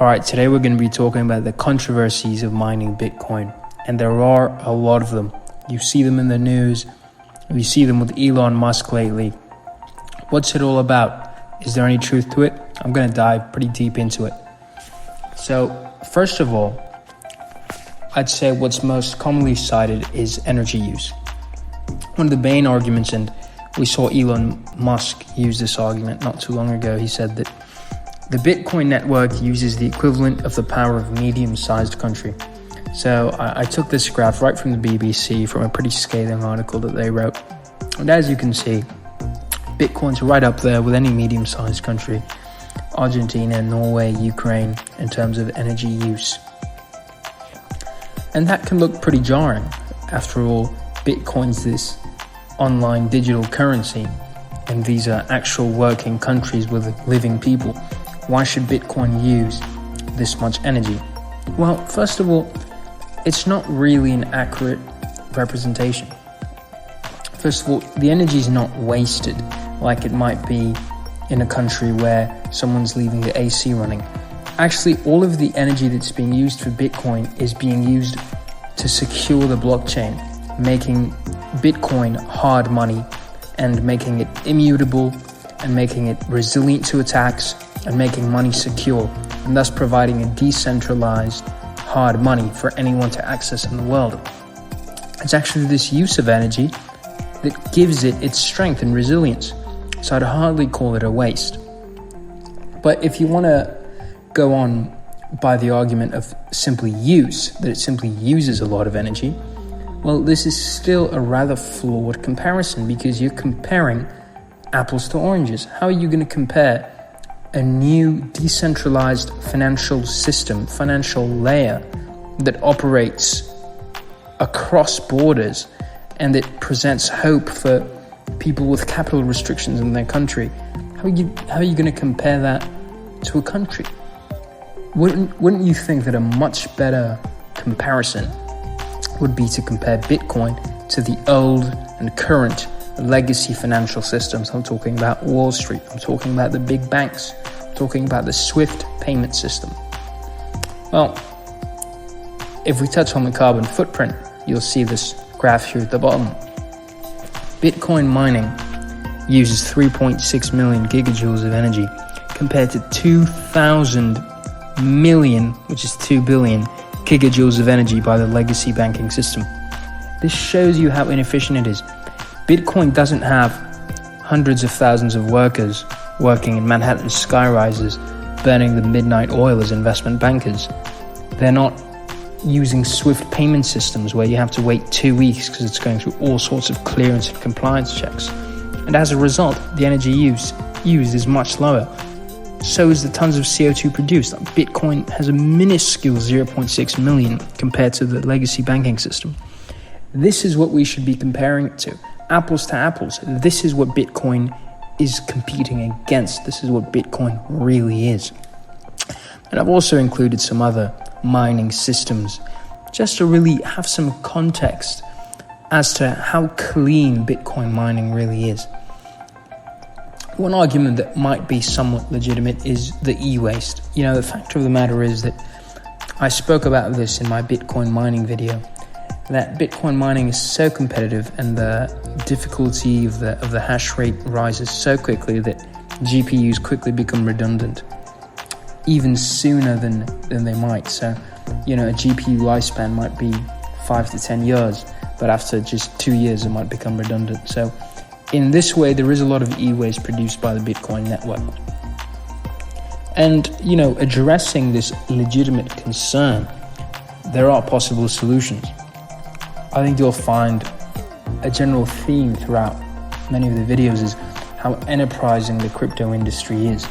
Alright, today we're going to be talking about the controversies of mining Bitcoin. And there are a lot of them. You see them in the news. You see them with Elon Musk lately. What's it all about? Is there any truth to it? I'm going to dive pretty deep into it. So, first of all, I'd say what's most commonly cited is energy use. One of the main arguments, and we saw Elon Musk use this argument not too long ago, he said that the Bitcoin network uses the equivalent of the power of a medium-sized country. So I took this graph right from the BBC from a pretty scathing article that they wrote. And as you can see, Bitcoin's right up there with any medium-sized country, Argentina, Norway, Ukraine, in terms of energy use. And that can look pretty jarring. After all, Bitcoin's this online digital currency, and these are actual working countries with living people. Why should Bitcoin use this much energy? Well, first of all, it's not really an accurate representation. First of all, the energy is not wasted like it might be in a country where someone's leaving the AC running. Actually, all of the energy that's being used for Bitcoin is being used to secure the blockchain, making Bitcoin hard money and making it immutable and making it resilient to attacks and making money secure, and thus providing a decentralized hard money for anyone to access in the world. It's actually this use of energy that gives it its strength and resilience, so I'd hardly call it a waste. But if you want to go on by the argument of simply use, that it simply uses a lot of energy, well, this is still a rather flawed comparison because you're comparing apples to oranges. How are you going to compare a new decentralized financial system, financial layer that operates across borders and that presents hope for people with capital restrictions in their country? How are you going to compare that to a country? Wouldn't you think that a much better comparison would be to compare Bitcoin to the old and current legacy financial systems? I'm talking about Wall Street. I'm talking about the big banks. I'm talking about the SWIFT payment system. Well, if we touch on the carbon footprint, you'll see this graph here at the bottom. Bitcoin mining uses 3.6 million gigajoules of energy compared to 2,000 million, which is 2 billion, gigajoules of energy by the legacy banking system. This shows you how inefficient it is. Bitcoin doesn't have hundreds of thousands of workers working in Manhattan skyrises, burning the midnight oil as investment bankers. They're not using SWIFT payment systems where you have to wait 2 weeks because it's going through all sorts of clearance and compliance checks. And as a result, the energy used is much lower. So is the tons of CO2 produced. Bitcoin has a minuscule 0.6 million compared to the legacy banking system. This is what we should be comparing it to. Apples to apples. This is what Bitcoin is competing against. This is what Bitcoin really is. And I've also included some other mining systems just to really have some context as to how clean Bitcoin mining really is. One argument that might be somewhat legitimate is the e-waste. The fact of the matter is that I spoke about this in my Bitcoin mining video, that Bitcoin mining is so competitive and the difficulty of the hash rate rises so quickly that GPUs quickly become redundant, even sooner than they might. So, a GPU lifespan might be 5 to 10 years, but after just 2 years it might become redundant. So in this way, there is a lot of e-waste produced by the Bitcoin network. And, addressing this legitimate concern, there are possible solutions. I think you'll find a general theme throughout many of the videos is how enterprising the crypto industry is.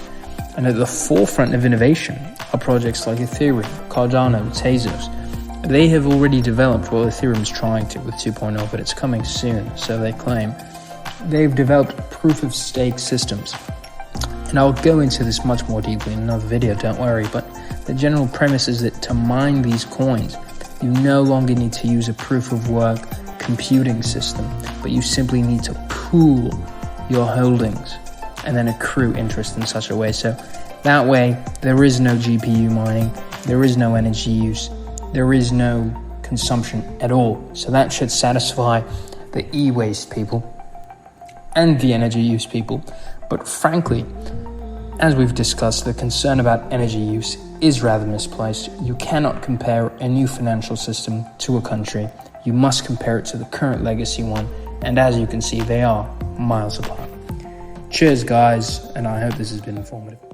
And at the forefront of innovation are projects like Ethereum, Cardano, Tezos. They have already developed what Ethereum's trying to with 2.0, but it's coming soon, so they claim. They've developed proof-of-stake systems. And I'll go into this much more deeply in another video, don't worry, but the general premise is that to mine these coins, you no longer need to use a proof-of-work computing system, but you simply need to pool your holdings and then accrue interest in such a way. So That way, there is no GPU mining, there is no energy use, there is no consumption at all. So that should satisfy the e-waste people and the energy use people. But frankly, as we've discussed, the concern about energy use is rather misplaced. You cannot compare a new financial system to a country. You must compare it to the current legacy one. And as you can see, they are miles apart. Cheers, guys, and I hope this has been informative.